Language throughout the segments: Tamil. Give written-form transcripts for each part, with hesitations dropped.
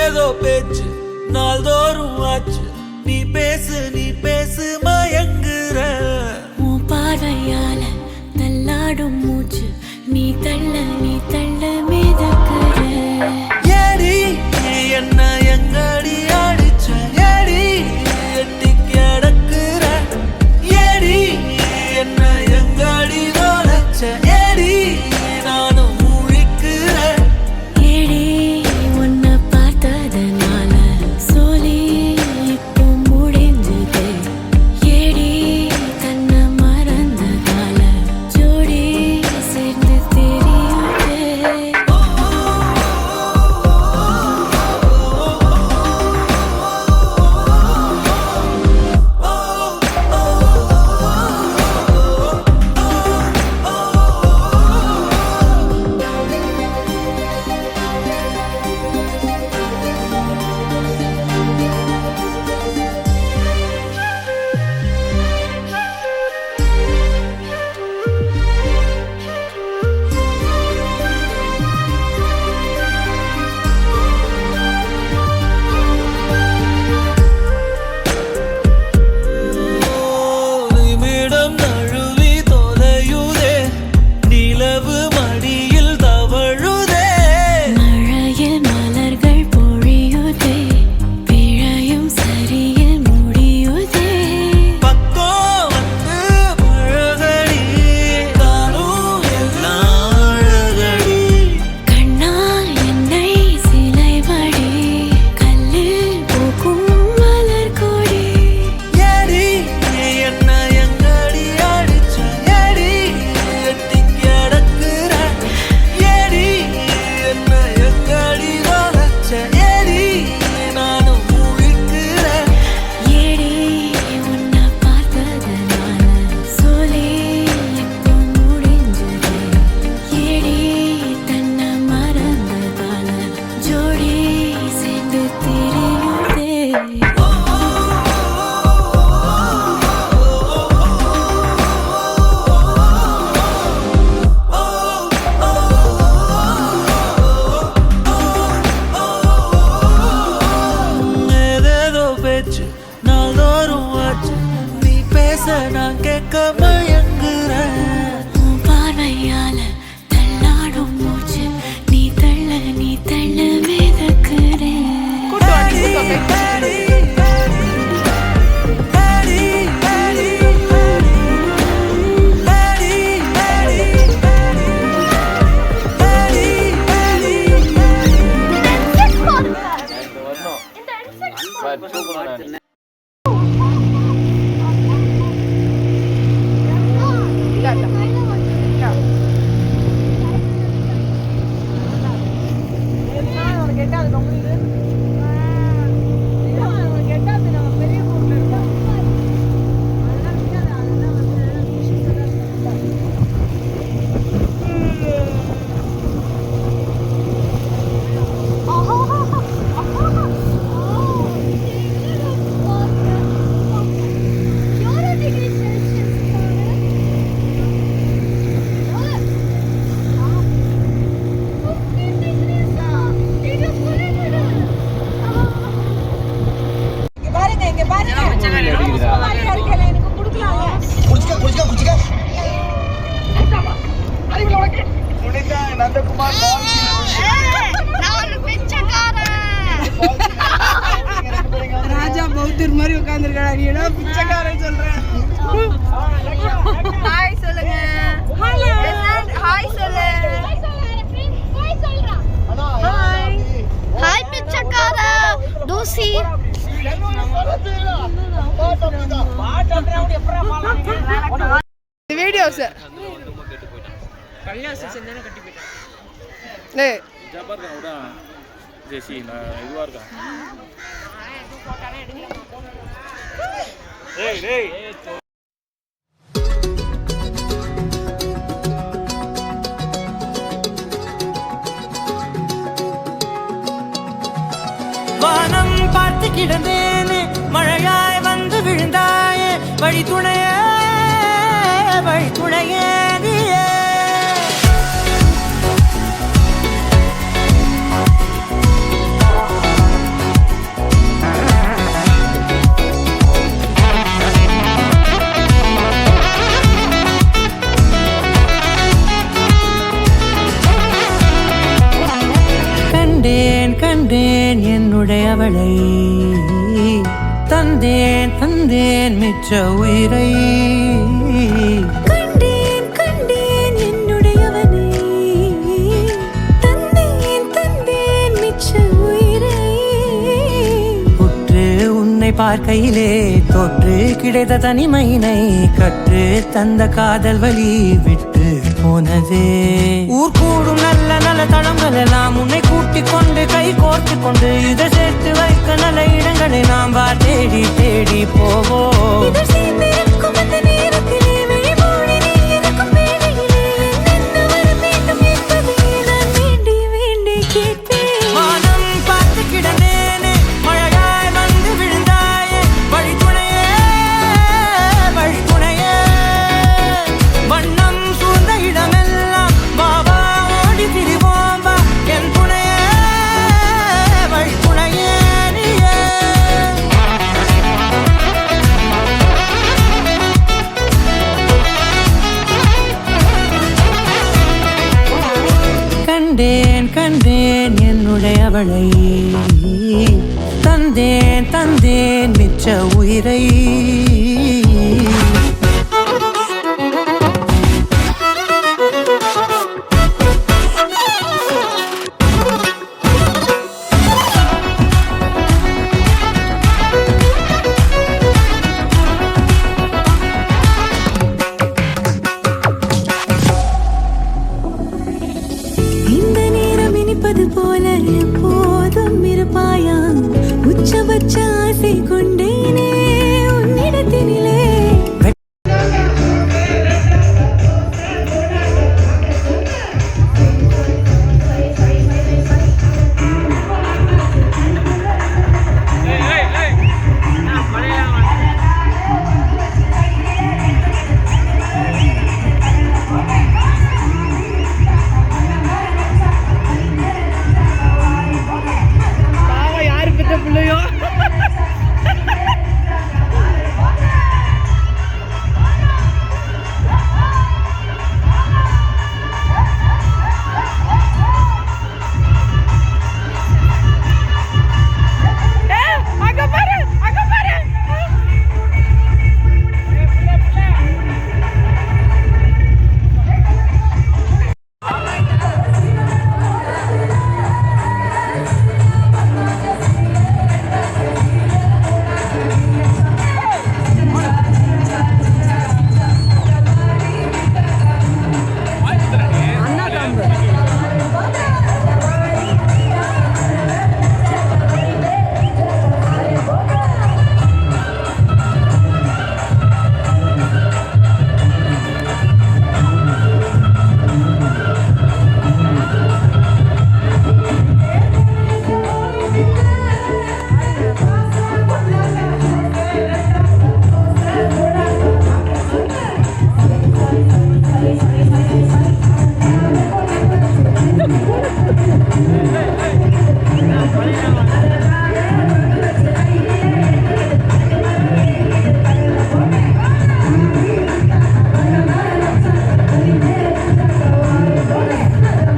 ஏதேதோ பேச்சு நாள்தோறும் ஆச்சு. நீ பேசு மயங்குற. உன் பார்வையால தள்ளாடும் மூச்சு. நீ தள்ள மிதக்குற. ஏடி என்ன எங்கடி அடிச்ச? ஏடி எட்டி கிடக்குற. ஏடி என்ன எங்கடி நுழைச்ச? ஏடி நானும் முழிக்கிறேன். ஏடி உன்னை பார்த்ததனால சோலி இப்போ முடிஞ்சது. ஏடி தன்னை மறந்ததால ஜோடி சேர்ந்து தெரியுது. நிமிடம் நழுவி தொலையுதே. நிலவு மடியில் தவழுதே. மழையில் மலர்கள் பொழியுதே. பிழையும் சரியில் முடியுதே. பக்கம் வந்து பழகடி. தானும் எல்லாம் அழகடி. கண்ணால் என்னை சிலை வடி. கல்லில் பூக்கும் மலர் கொடி. ஏடி என்ன எங்கடி அடிச்ச? ஏடி எட்டி கிடக்குற. ஏடி என்ன எங்கடி நுழைச்ச? ஏடி நானும் முழிக்கிறேன். ஏடி உன்னை பார்த்ததனால சோலி இப்போ முடிஞ்சது. ஏடி தன்னை மறந்ததால ஜோடி சேர்ந்து தெரியுதே. ஏதேதோ பேச்சு நாள்தோறும் ஆச்சு. நீ பேச நான் கேட்க மயங்குறேன். உன் பார்வையால தள்ளாடும் மூச்சு. நீ தள்ள மிதக்குறேன். ராஜா பௌத்தர் மாதிரி உட்கார்ந்துருக்கா. நீ என்ன பிச்சைக்காரன் சொல்றேன்? ஹாய் சொல்லுங்க. ஹாய் சொல்லு. ஹாய் ஹாய் பிச்சைக்கார தூசி. வீடியோஸ் வானம் பார்த்து கிடந்தேனே. மழையாய் வந்து விழுந்தாயே. வழி துணையே நீயே. கண்டேன் கண்டேன் என்னுடையவளை தந்தேன் தந்தேன் மிச்ச உயிரை கண்டேன் கண்டேன் என்னுடையவனை தந்தேன் தந்தேன் மிச்ச உயிரை உற்று உன்னை பார்க்கையிலே தொற்று கிடைத்த தனிமையினை கற்று தந்த காதல் வழி விட்டு போனதே ஊர் கூடும் நல்ல நல்ல தளங்கள் எல்லாம் உன்னை கூட்டிக் கொண்டு கை கோர்த்து கொண்டு இதை சேர்த்து வைக்க நல்ல இடங்களை நாம் வா தேடி தேடி போவோம் இதழ் சேர்ந்திருக்கும் அந்த நேரத்திலே விழிமூடி நீ இருக்கும் வேளையிலே என்னென்ன வர வேண்டும் என்பதை நான் வேண்டி வேண்டி கேட்பேன் வானம் பார்த்து கிடந்தேனே மழையாய் வந்து விழுந்தாயே வழித்துணையே வழித்துணையே வண்ணம் சூழ்ந்த இடமெல்லாம் பாபா ஓடி திரிவோம் வா என் துணையே வழித்துணையே நீயே கண்டேன் கண்டேன் என்னுடையவளை தந்தேன் தந்தேன் மிச்ச உயிரை இந்த நேரம் இனிப்பது போல எப்போதும் இருப்பாயா உச்சபட்ச ஆசை கொண்டேனே உன்னிடத்தினிலே பாவம் யாரு பெற்ற பிள்ளையோ அங்க பாரு அங்க பாரு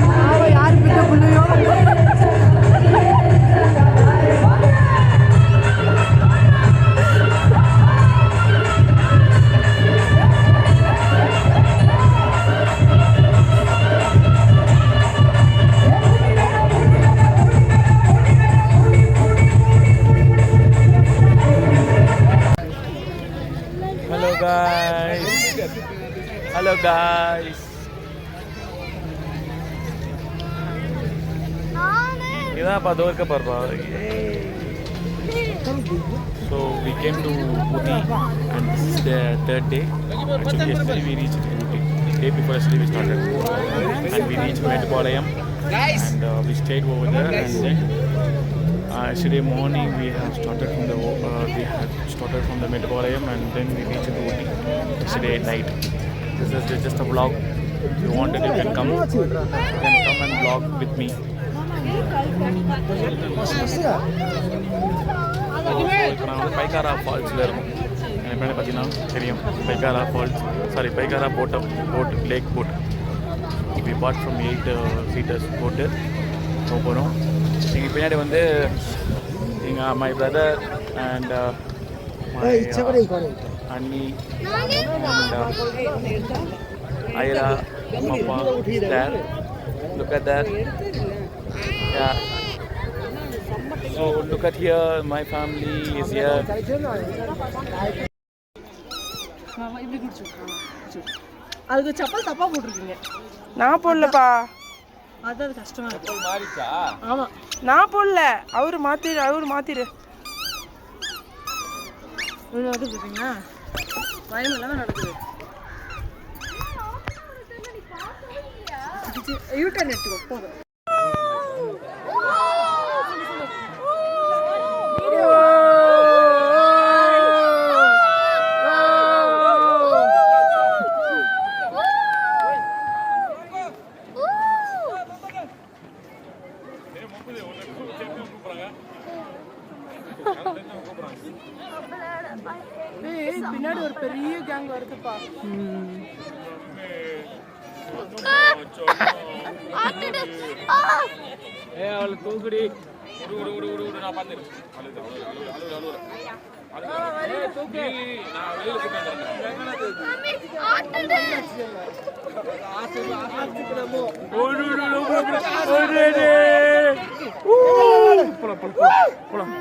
பாவம் யாரு பெற்ற பிள்ளையோ Hello guys. Hello guys. இதான் பா தோர்க்க பார்ப்பா. So we came to Ooty and this is the third day. Actually yesterday we reached Ooty. Day before yesterday we started and we reached Mettupalayam and we stayed over there and then yesterday morning we have started from the Mettupalayam and then we reached Ooty yesterday night. This is just a vlog. If you wanted you can come and vlog with me. இப்போ நான் வந்து பைக்காரா ஃபால்ஸில் இருக்கும். எனக்கு மேலே பார்த்தீங்கன்னா தெரியும் Pykara falls Pykara boat lake boat இப்போ பாட் ஃப்ரம் 8 சீட்டர்ஸ் போட்டு போகிறோம். எங்கள் பின்னாடி வந்து எங்கள் மை பிரதர் அண்ட் அண்ணி and Aira, Papa, Dad. Look at that. Yeah. So look at here, my family is here. அதுக்கு செப்பல் தப்பா போட்டிருக்கீங்க. நான் போடலப்பா. அது கஷ்டமா இருக்கு. செப்பல் மாறிச்சா? ஆமா. நான் போடல. அவரு மாத்திரு. இவ்வளோ வந்து போட்டீங்களா? பயம் இல்லாம நடக்குது. யூட்டர்ன் எடுத்துக்கோ போதும். பின்னாடி ஒரு பெரிய கேங் வருதுப்பா. அவளை தூக்குடி. விடு நான் பார்த்துக்கிறேன். போலாம்.